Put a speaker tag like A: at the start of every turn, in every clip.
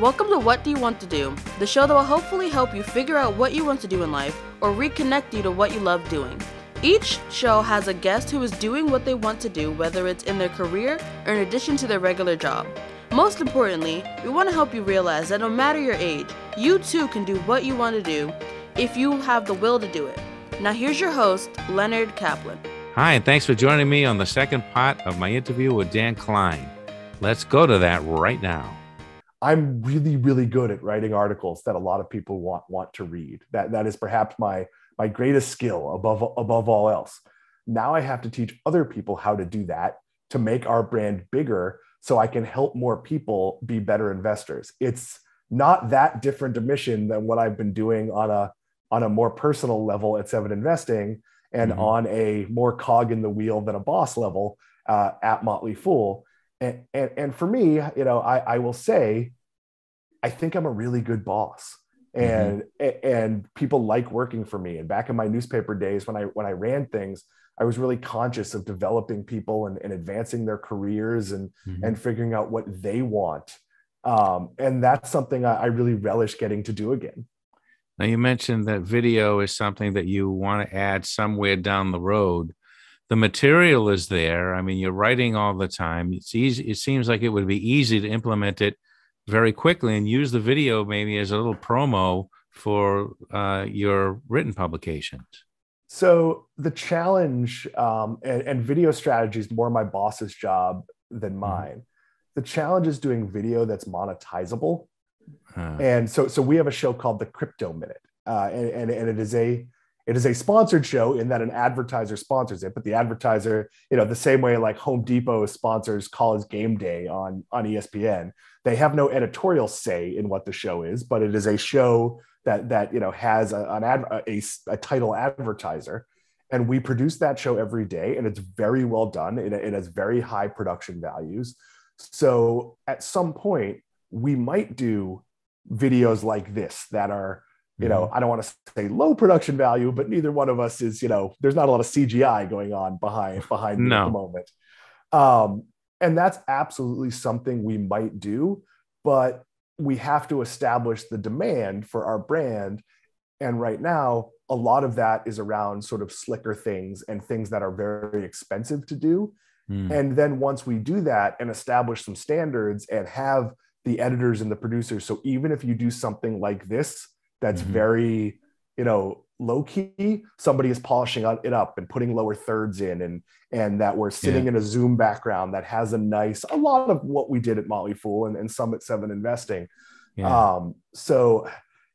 A: Welcome to What Do You Want to Do, the show that will hopefully help you figure out what you want to do in life or reconnect you to what you love doing. Each show has a guest who is doing what they want to do, whether it's in their career or in addition to their regular job. Most importantly, we want to help you realize that no matter your age, you too can do what you want to do if you have the will to do it. Now here's your host, Leonard Kaplan.
B: Hi, and thanks for joining me on the second part of my interview with Dan Kline. Let's go to that right now.
C: I'm really, really good at writing articles that a lot of people want to read. That is perhaps my greatest skill above all else. Now I have to teach other people how to do that to make our brand bigger so I can help more people be better investors. It's not that different a mission than what I've been doing on a more personal level at Seven Investing and on a more cog in the wheel than a boss level at Motley Fool. And for me, I will say, I think I'm a really good boss, and people like working for me. And back in my newspaper days, when I ran things, I was really conscious of developing people and advancing their careers and figuring out what they want. And that's something I really relish getting to do again.
B: Now, you mentioned that video is something that you want to add somewhere down the road. The material is there. I mean, you're writing all the time. It's easy. It seems like it would be easy to implement it very quickly and use the video maybe as a little promo for your written publications.
C: So the challenge, and video strategy is more my boss's job than mine. The challenge is doing video that's monetizable. And so we have a show called the Crypto Minute, and it is a sponsored show in that an advertiser sponsors it, but the advertiser, the same way like Home Depot sponsors College Game Day on ESPN, they have no editorial say in what the show is, but it is a show that has a title advertiser, and we produce that show every day, and it's very well done. It has very high production values. So at some point, we might do videos like this that are, I don't want to say low production value, but neither one of us is, there's not a lot of CGI going on behind me at the moment. And that's absolutely something we might do, but we have to establish the demand for our brand. And right now, a lot of that is around sort of slicker things and things that are very expensive to do. And then once we do that and establish some standards and have the editors and the producers, so even if you do something like this, that's very, low key, somebody is polishing it up and putting lower thirds in, and that we're sitting in a Zoom background that has a lot of what we did at Motley Fool and some at Seven Investing. So,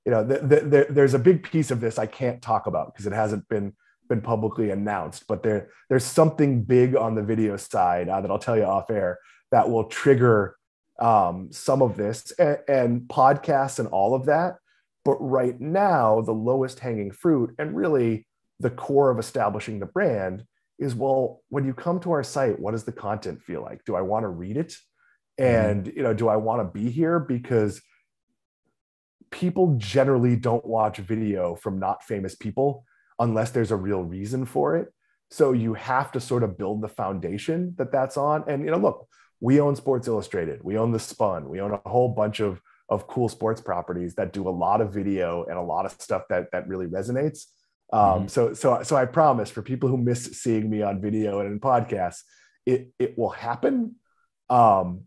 C: there's a big piece of this I can't talk about because it hasn't been publicly announced, but there's something big on the video side that I'll tell you off air that will trigger some of this and podcasts and all of that. But right now, the lowest hanging fruit and really the core of establishing the brand is, well, when you come to our site, what does the content feel like? Do I want to read it? And, do I want to be here? Because people generally don't watch video from not famous people unless there's a real reason for it. So you have to sort of build the foundation that's on. And, look, we own Sports Illustrated. We own The Spun. We own a whole bunch of cool sports properties that do a lot of video and a lot of stuff that really resonates. So I promise, for people who miss seeing me on video and in podcasts, it will happen. And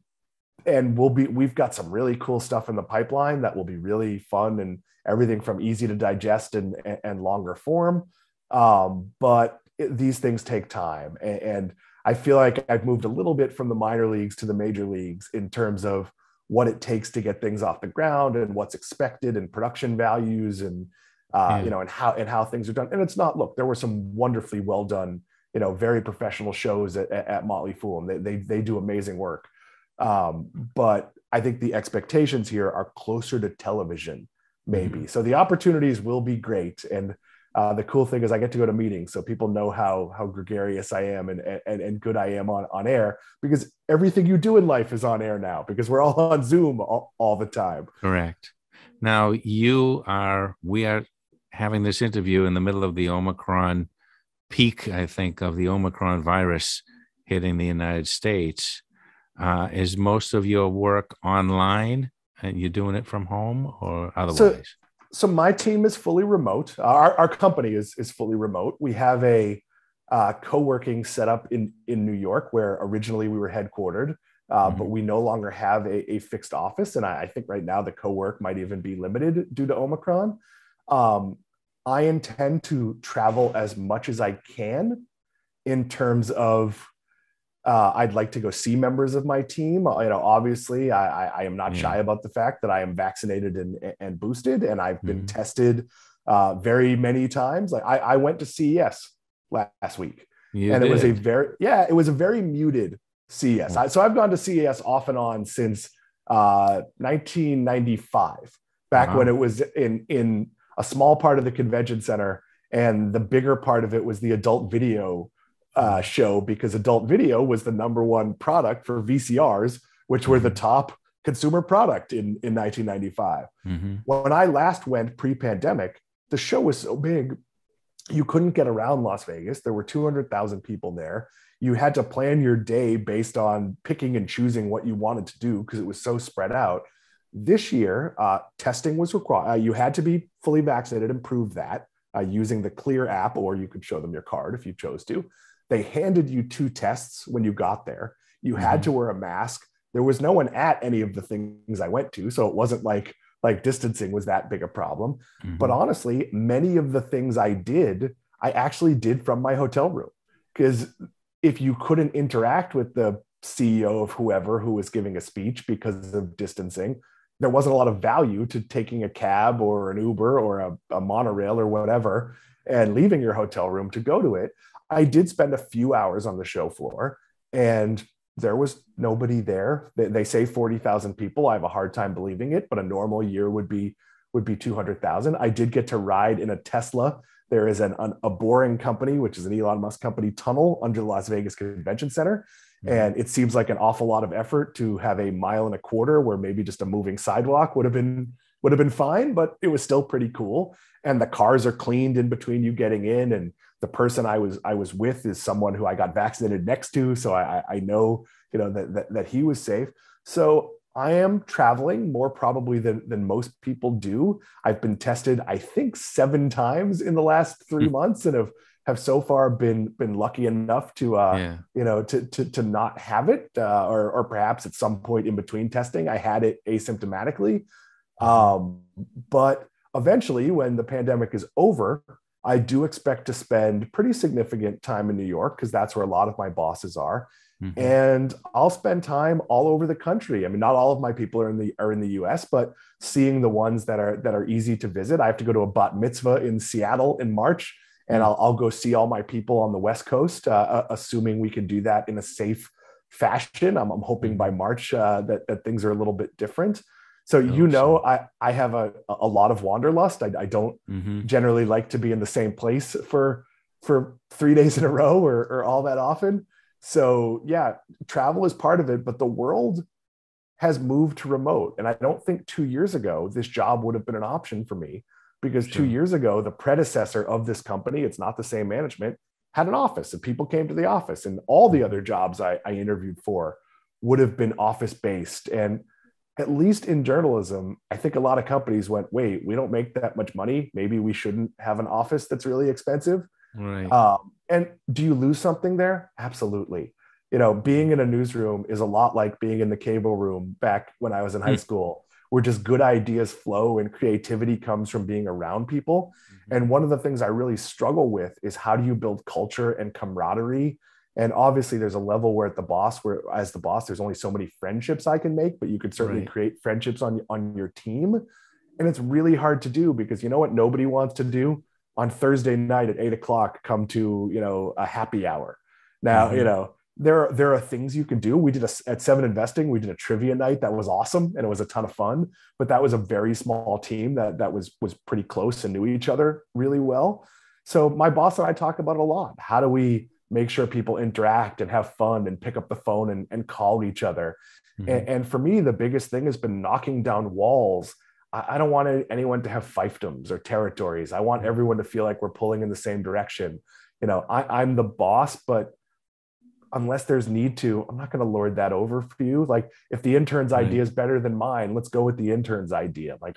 C: we've got some really cool stuff in the pipeline that will be really fun, and everything from easy to digest and longer form. But these things take time. And I feel like I've moved a little bit from the minor leagues to the major leagues in terms of what it takes to get things off the ground and what's expected and production values and, and how things are done. And it's not, look, there were some wonderfully well done, very professional shows at Motley Fool, and they do amazing work. But I think the expectations here are closer to television, maybe. So the opportunities will be great. And the cool thing is I get to go to meetings, so people know how gregarious I am and good I am on air, because everything you do in life is on air now, because we're all on Zoom all the time.
B: Correct. Now we are having this interview in the middle of the Omicron peak, I think, of the Omicron virus hitting the United States. Is most of your work online? And you're doing it from home or
C: So,
B: otherwise?
C: so my team is fully remote. Our company is fully remote. We have a co-working setup in New York, where originally we were headquartered, but we no longer have a fixed office. And I think right now the co-work might even be limited due to Omicron. Um, I intend to travel as much as I can in terms of I'd like to go see members of my team. Obviously, I am not
B: Yeah.
C: shy about the fact that I am vaccinated and boosted, and I've been
B: Mhm.
C: tested very many times. Like I went to CES last week,
B: You
C: and
B: did.
C: it was a very muted CES.
B: Oh,
C: So I've gone to CES off and on since 1995, back when
B: wow.
C: it was in a small part of the convention center, and the bigger part of it was the adult video
B: Mhm.
C: show, because adult video was the number one product for VCRs, which were the
B: Mhm.
C: top consumer product in 1995.
B: Mhm.
C: When I last went pre-pandemic, the show was so big, you couldn't get around Las Vegas. There were 200,000 people there. You had to plan your day based on picking and choosing what you wanted to do because it was so spread out. This year, testing was required. You had to be fully vaccinated and prove that using the Clear app, or you could show them your card if you chose to. They handed you two tests when you got there. You had to
B: Mhm.
C: wear a mask. There was no one at any of the things I went to, so it wasn't like distancing was that big a problem. But
B: Mhm.
C: honestly, many of the things I actually did from my hotel room. Because if you couldn't interact with the CEO of whoever who was giving a speech because of distancing, there wasn't a lot of value to taking a cab or an Uber or a monorail or whatever and leaving your hotel room to go to it. I did spend a few hours on the show floor, and there was nobody there. They say 40,000 people. I have a hard time believing it, but a normal year would be 200,000. I did get to ride in a Tesla. There is a Boring Company, which is an Elon Musk company, tunnel under the Las Vegas Convention Center.
B: Mhm.
C: And it seems like an awful lot of effort to have a mile and a quarter where maybe just a moving sidewalk would have been fine, but it was still pretty cool. And the cars are cleaned in between you getting in, and the person I was with is someone who I got vaccinated next to, so I know that he was safe. So I am traveling more probably than most people do. I've been tested, I think, 7 times in the last 3 months, and have so far been lucky enough to
B: Yeah.
C: to not have it, or perhaps at some point in between testing I had it asymptomatically.
B: Mhm.
C: um, but eventually, when the pandemic is over, I do expect to spend pretty significant time in New York, because that's where a lot of my bosses are.
B: Mhm.
C: And I'll spend time all over the country. I mean, not all of my people are in the US, but seeing the ones that are easy to visit. I have to go to a bat mitzvah in Seattle in March, and
B: Mm.
C: I'll go see all my people on the West Coast, assuming we can do that in a safe fashion. I'm hoping by
B: Mhm.
C: March that things are a little bit different. So
B: I hope so.
C: I have a lot of wanderlust. I don't
B: Mhm.
C: generally like to be in the same place for 3 days in a row, or all that often. So yeah, travel is part of it, but the world has moved to remote. And I don't think 2 years ago this job would have been an option for me, because two
B: Sure.
C: years ago, the predecessor of this company, it's not the same management, had an office and people came to the office. And all the other
B: Mhm.
C: jobs I interviewed for would have been office based. And at least in journalism, I think a lot of companies went, wait, we don't make that much money. Maybe we shouldn't have an office that's really expensive.
B: Right.
C: And do you lose something there? Absolutely. Being in a newsroom is a lot like being in the cable room back when I was in high
B: Mm.
C: school, where just good ideas flow and creativity comes from being around people.
B: Mhm.
C: And one of the things I really struggle with is, how do you build culture and camaraderie? And obviously, there's a level where where as the boss, there's only so many friendships I can make, but you could certainly
B: Right.
C: create friendships on your team. And it's really hard to do, because you know what nobody wants to do? On Thursday night at 8 o'clock, come to a happy hour. Now,
B: Mhm.
C: there are things you can do. We did at Seven Investing, we did a trivia night that was awesome, and it was a ton of fun. But that was a very small team that was pretty close and knew each other really well. So my boss and I talk about it a lot. How do we make sure people interact and have fun and pick up the phone and call each other? And,
B: Mhm.
C: and for me, the biggest thing has been knocking down walls. I don't want anyone to have fiefdoms or territories. I want everyone to feel like we're pulling in the same direction. I'm the boss, but unless there's need to, I'm not going to lord that over for you. Like if the intern's idea is better than mine, let's go with the intern's idea. Like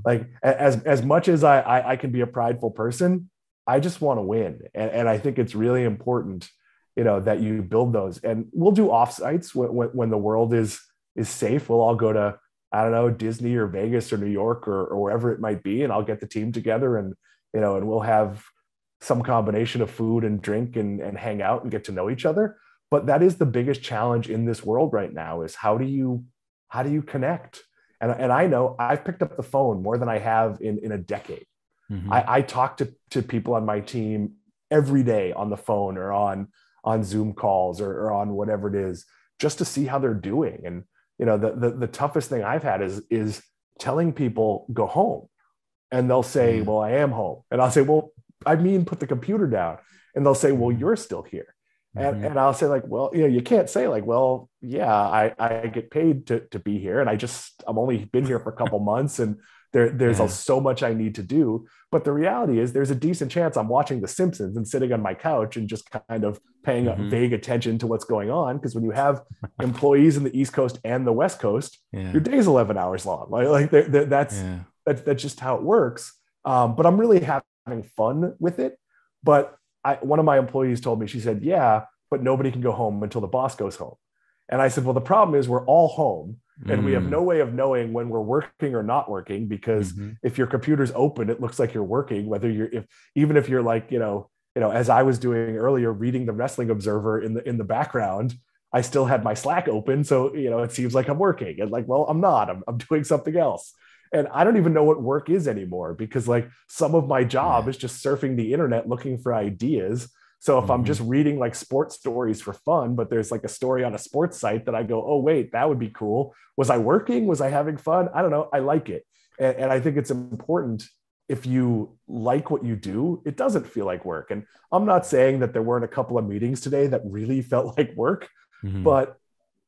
C: like as much as I can be a prideful person, I just want to win. And I think it's really important, that you build those. And we'll do offsites when the world is safe. We'll all go to, I don't know, Disney or Vegas or New York or wherever it might be. And I'll get the team together and we'll have some combination of food and drink and hang out and get to know each other. But that is the biggest challenge in this world right now, is how do you connect? And I know I've picked up the phone more than I have in a decade. I talk to people on my team every day on the phone or on Zoom calls or on whatever it is, just to see how they're doing. And the toughest thing I've had is telling people go home, and they'll say, well, I am home. And I'll say, well, I mean, put the computer down. And they'll say, well, you're still here. And I'll say, like, well, you can't say, like, well, yeah, I get paid to be here. And I'm only been here for a couple months, and there's so much I need to do. But the reality is there's a decent chance I'm watching The Simpsons and sitting on my couch and just kind of paying vague attention to what's going on. Because when you have employees in the East Coast and the West Coast, your day's 11 hours long. That's just how it works. But I'm really having fun with it. But one of my employees told me, she said, yeah, but nobody can go home until the boss goes home. And I said, well, the problem is we're all home and we have no way of knowing when we're working or not working, because if your computer's open, it looks like you're working, whether even if you're like, as I was doing earlier, reading the Wrestling Observer in the background, I still had my Slack open. So, it seems like I'm working, and like, well, I'm not, I'm doing something else. And I don't even know what work is anymore, because like some of my job is just surfing the internet looking for ideas. So if I'm just reading like sports stories for fun, but there's like a story on a sports site that I go, oh, wait, that would be cool. Was I working? Was I having fun? I don't know. I like it. And I think it's important, if you like what you do, it doesn't feel like work. And I'm not saying that there weren't a couple of meetings today that really felt like work, but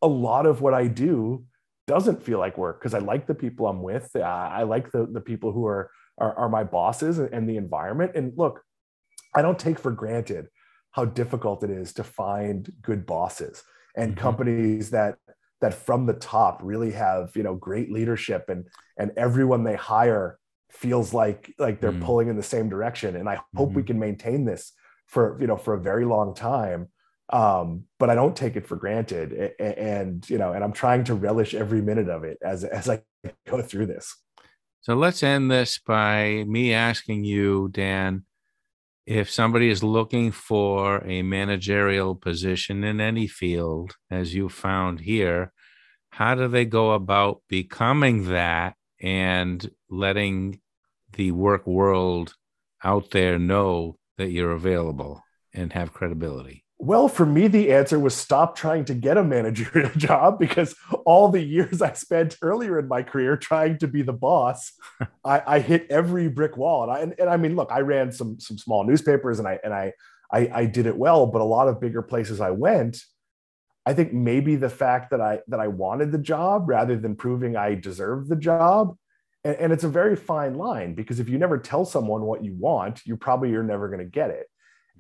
C: a lot of what I do doesn't feel like work, because I like the people I'm with. I like the people who are my bosses and the environment. And look, I don't take for granted how difficult it is to find good bosses and companies that from the top really have, great leadership, and everyone they hire feels like they're pulling in the same direction. And I hope we can maintain this for a very long time. But I don't take it for granted, and I'm trying to relish every minute of it as I go through this.
B: So let's end this by me asking you, Dan, if somebody is looking for a managerial position in any field, as you found here, how do they go about becoming that and letting the work world out there know that you're available and have credibility?
C: Well, for me, the answer was stop trying to get a managerial job, because all the years I spent earlier in my career trying to be the boss, I hit every brick wall. And I mean, look, I ran some small newspapers and I did it well, but a lot of bigger places I went, I think maybe the fact that I wanted the job rather than proving I deserved the job. And it's a very fine line, because if you never tell someone what you want, you're never going to get it.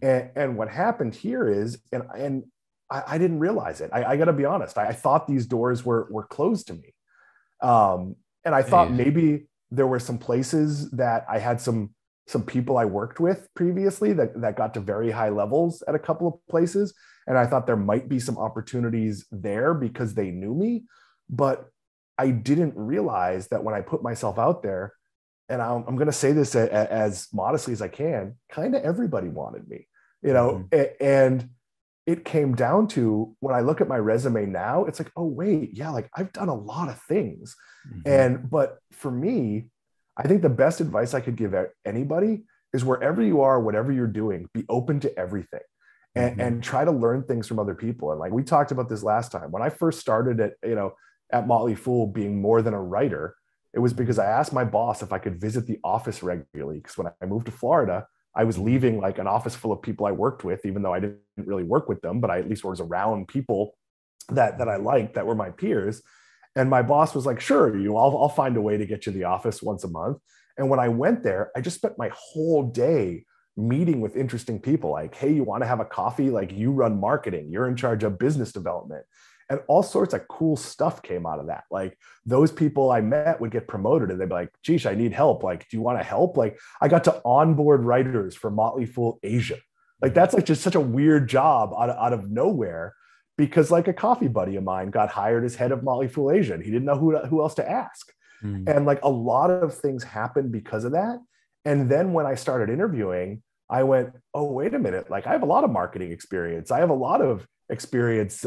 C: And what happened here is, and I didn't realize it. I got to be honest. I thought these doors were closed to me. And I thought maybe there were some places that I had some people I worked with previously that got to very high levels at a couple of places. And I thought there might be some opportunities there because they knew me. But I didn't realize that when I put myself out there, and I'm going to say this as modestly as I can, kind of everybody wanted me, and it came down to, when I look at my resume now, it's like, oh, wait, yeah, like I've done a lot of things. But for me, I think the best advice I could give anybody is, wherever you are, whatever you're doing, be open to everything and try to learn things from other people. And like we talked about this last time, when I first started at Motley Fool being more than a writer, it was because I asked my boss if I could visit the office regularly. Because when I moved to Florida, I was leaving like an office full of people I worked with, even though I didn't really work with them, but I at least was around people that I liked, that were my peers. And my boss was like, sure, I'll find a way to get you to the office once a month. And when I went there, I just spent my whole day meeting with interesting people. Like, hey, you want to have a coffee? Like, you run marketing, you're in charge of business development. And all sorts of cool stuff came out of that. Like, those people I met would get promoted and they'd be like, geez, I need help. Like, do you want to help? Like, I got to onboard writers for Motley Fool Asia. Like, that's like just such a weird job out of nowhere, because like a coffee buddy of mine got hired as head of Motley Fool Asia and he didn't know who else to ask. And like a lot of things happened because of that. And then when I started interviewing, I went, oh, wait a minute. Like, I have a lot of marketing experience. I have a lot of experience,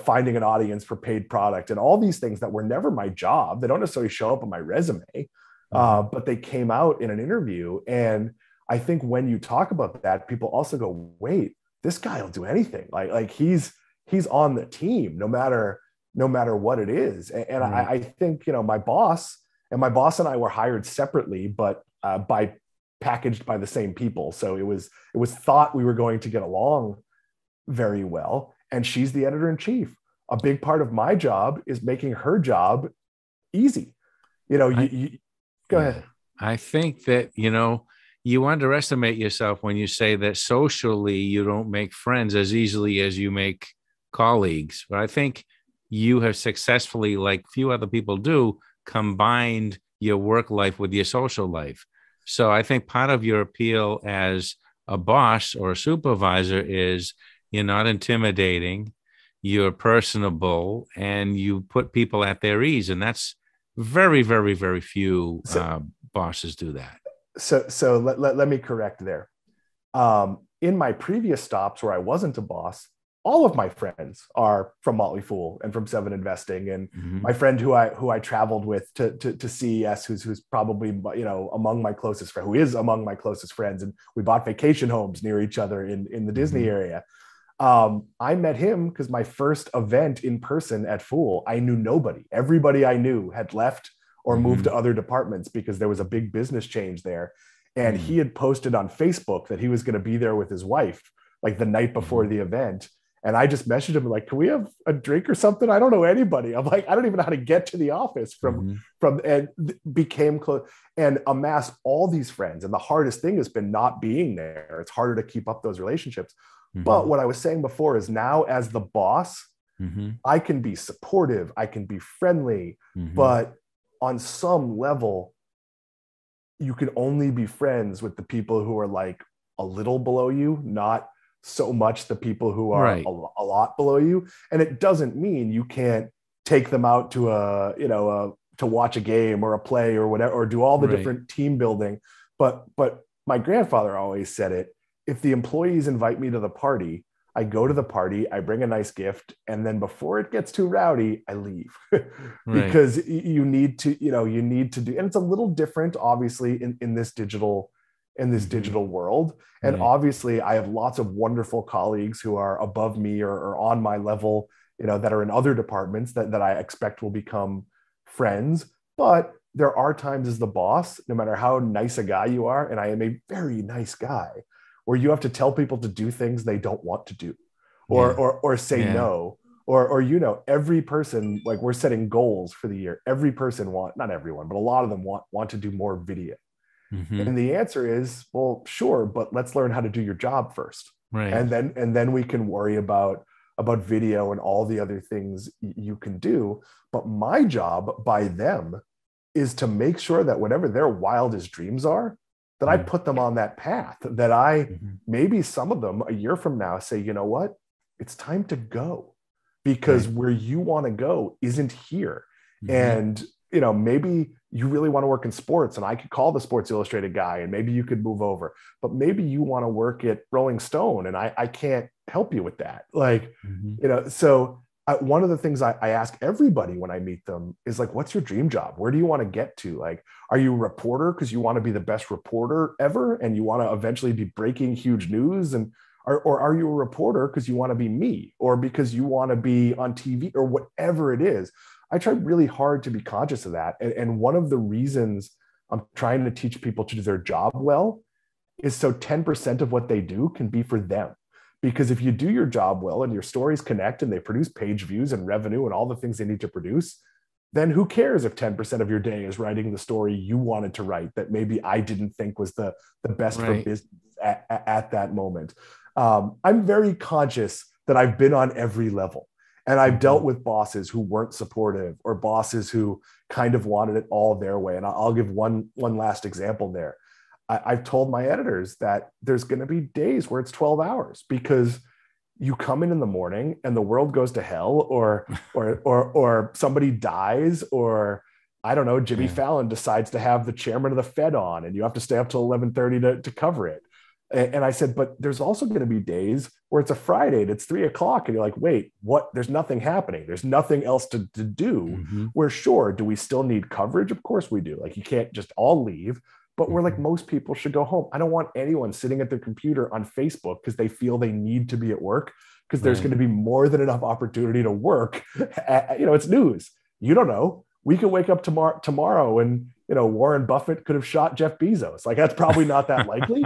C: finding an audience for paid product and all these things that were never my job. They don't necessarily show up on my resume, but they came out in an interview. And I think when you talk about that, people also go, wait, this guy will do anything. Like he's on the team, no matter what it is. And I think, my boss and I were hired separately, but packaged by the same people. So it was thought we were going to get along very well. And she's the editor-in-chief. A big part of my job is making her job easy. Go ahead.
B: I think that, you underestimate yourself when you say that socially you don't make friends as easily as you make colleagues. But I think you have successfully, like few other people do, combined your work life with your social life. So I think part of your appeal as a boss or a supervisor is you're not intimidating, you're personable, and you put people at their ease. And that's very, very, very few bosses do that.
C: So let me correct there. In my previous stops where I wasn't a boss, all of my friends are from Motley Fool and from Seven Investing. And my friend who I traveled with to CES, who's probably, among my closest friends, who is among my closest friends. And we bought vacation homes near each other in the Disney area. I met him because my first event in person at Fool, I knew nobody. Everybody I knew had left or moved to other departments because there was a big business change there. And he had posted on Facebook that he was going to be there with his wife, like the night before the event. And I just messaged him like, can we have a drink or something? I don't know anybody. I'm like, I don't even know how to get to the office and became close and amassed all these friends. And the hardest thing has been not being there. It's harder to keep up those relationships. But what I was saying before is now as the boss, I can be supportive, I can be friendly, but on some level, you can only be friends with the people who are like a little below you, not so much the people who are a lot below you. And it doesn't mean you can't take them out to to watch a game or a play or whatever, or do all the different team building. But my grandfather always said it. If the employees invite me to the party, I go to the party, I bring a nice gift, and then before it gets too rowdy, I leave because you need to do, and it's a little different, obviously, in this digital world. And obviously I have lots of wonderful colleagues who are above me or on my level, that are in other departments that I expect will become friends. But there are times as the boss, no matter how nice a guy you are, and I am a very nice guy, where you have to tell people to do things they don't want to do or say no, or every person, like we're setting goals for the year. Every person not everyone, but a lot of them want to do more video. And the answer is, well, sure, but let's learn how to do your job first. And then we can worry about video and all the other things you can do. But my job by them is to make sure that whatever their wildest dreams are, that I put them on that path, that I maybe some of them a year from now say, you know what, it's time to go because where you want to go isn't here. And, maybe you really want to work in sports and I could call the Sports Illustrated guy and maybe you could move over, but maybe you want to work at Rolling Stone and I can't help you with that. Like, so one of the things I ask everybody when I meet them is like, what's your dream job? Where do you want to get to? Like, are you a reporter because you want to be the best reporter ever and you want to eventually be breaking huge news? Or are you a reporter because you want to be me or because you want to be on TV or whatever it is? I try really hard to be conscious of that. And one of the reasons I'm trying to teach people to do their job well is so 10% of what they do can be for them. Because if you do your job well and your stories connect and they produce page views and revenue and all the things they need to produce, then who cares if 10% of your day is writing the story you wanted to write that maybe I didn't think was the best for business at that moment. I'm very conscious that I've been on every level. And I've dealt with bosses who weren't supportive, or bosses who kind of wanted it all their way. And I'll give one last example there. I've told my editors that there's going to be days where it's 12 hours, because you come in the morning and the world goes to hell, or somebody dies, or I don't know, Jimmy Fallon decides to have the chairman of the Fed on, and you have to stay up till 11:30 to cover it. And I said, but there's also going to be days where it's a Friday and it's 3:00 and you're like, wait, what? There's nothing happening. There's nothing else to do. We're sure. Do we still need coverage? Of course we do. Like, you can't just all leave, but we're like, most people should go home. I don't want anyone sitting at their computer on Facebook because they feel they need to be at work, because there's going to be more than enough opportunity to work. It's news. You don't know. We could wake up tomorrow and, Warren Buffett could have shot Jeff Bezos. Like, that's probably not that likely,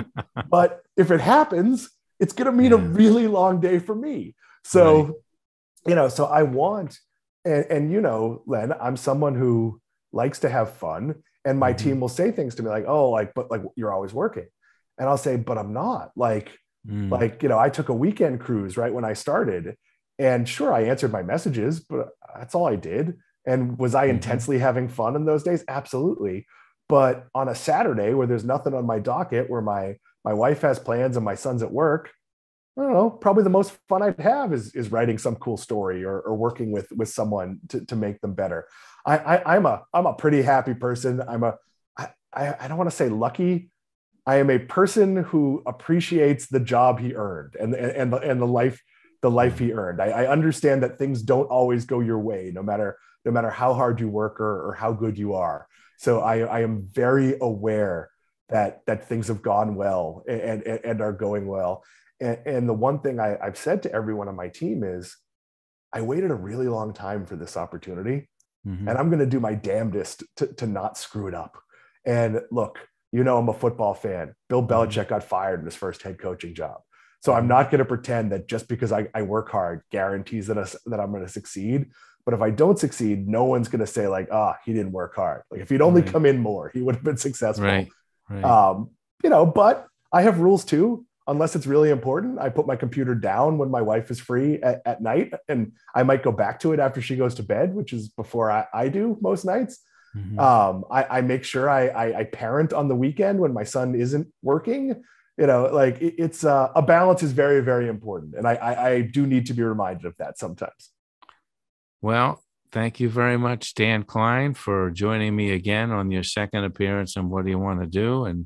C: but if it happens, it's going to mean a really long day for me. So, so I want, and Len, I'm someone who likes to have fun, and my team will say things to me like, oh, but you're always working. And I'll say, but I'm not. I took a weekend cruise right when I started, and sure, I answered my messages, but that's all I did. And was I intensely having fun in those days? Absolutely. But on a Saturday where there's nothing on my docket, where my wife has plans and my son's at work, I don't know, probably the most fun I'd have is writing some cool story, or working with someone to make them better. I'm a pretty happy person. I don't want to say lucky. I am a person who appreciates the job he earned, and the life he earned. I understand that things don't always go your way, no matter how hard you work or how good you are. So I am very aware that things have gone well and are going well. And the one thing I've said to everyone on my team is, I waited a really long time for this opportunity, and I'm going to do my damnedest to not screw it up. And look, I'm a football fan. Bill Belichick got fired in his first head coaching job. So I'm not going to pretend that just because I work hard guarantees that I'm going to succeed. But if I don't succeed, no one's going to say like, he didn't work hard. Like, if he'd only come in more, he would have been successful.
B: Right.
C: But I have rules too. Unless it's really important, I put my computer down when my wife is free at night, and I might go back to it after she goes to bed, which is before I do most nights. I make sure I parent on the weekend when my son isn't working. It's a balance is very, very important. And I do need to be reminded of that sometimes.
B: Well, thank you very much, Dan Kline, for joining me again on your second appearance on What Do You Want to Do? And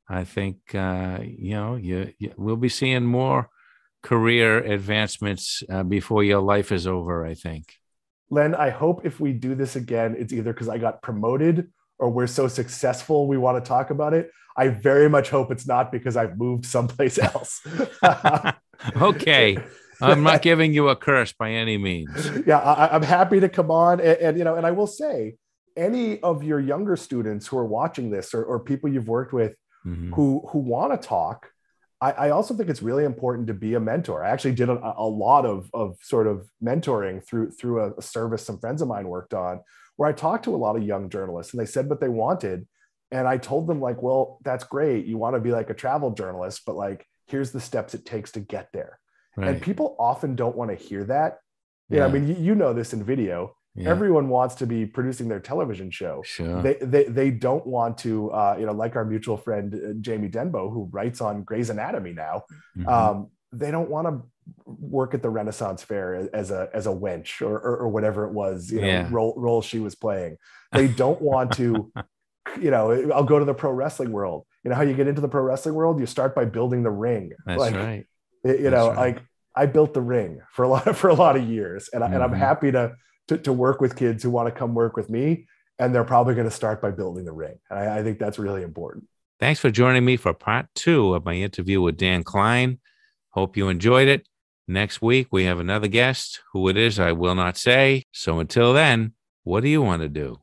B: I think, we'll be seeing more career advancements before your life is over, I think.
C: Len, I hope if we do this again, it's either because I got promoted or we're so successful we want to talk about it. I very much hope it's not because I've moved someplace else.
B: Okay. I'm not giving you a curse by any means.
C: Yeah, I'm happy to come on. And I will say, any of your younger students who are watching this, or people you've worked with who want to talk, I also think it's really important to be a mentor. I actually did a lot of sort of mentoring through a service some friends of mine worked on, where I talked to a lot of young journalists, and they said what they wanted. And I told them like, well, that's great. You want to be like a travel journalist, but like, here's the steps it takes to get there. Right. And people often don't want to hear that. Yeah. I mean, you know this in video. Yeah. Everyone wants to be producing their television show.
B: Sure.
C: They don't want to, like our mutual friend, Jamie Denbo, who writes on Grey's Anatomy now. They don't want to work at the Renaissance Fair as a wench or whatever it was, role she was playing. They don't want to, I'll go to the pro wrestling world. You know how you get into the pro wrestling world? You start by building the ring.
B: That's right.
C: Like I built the ring for a lot of years, and I'm happy to work with kids who want to come work with me, and they're probably going to start by building the ring. And I think that's really important.
B: Thanks for joining me for part 2 of my interview with Dan Kline. Hope you enjoyed it. Next week, we have another guest. Who it is, I will not say. So until then, what do you want to do?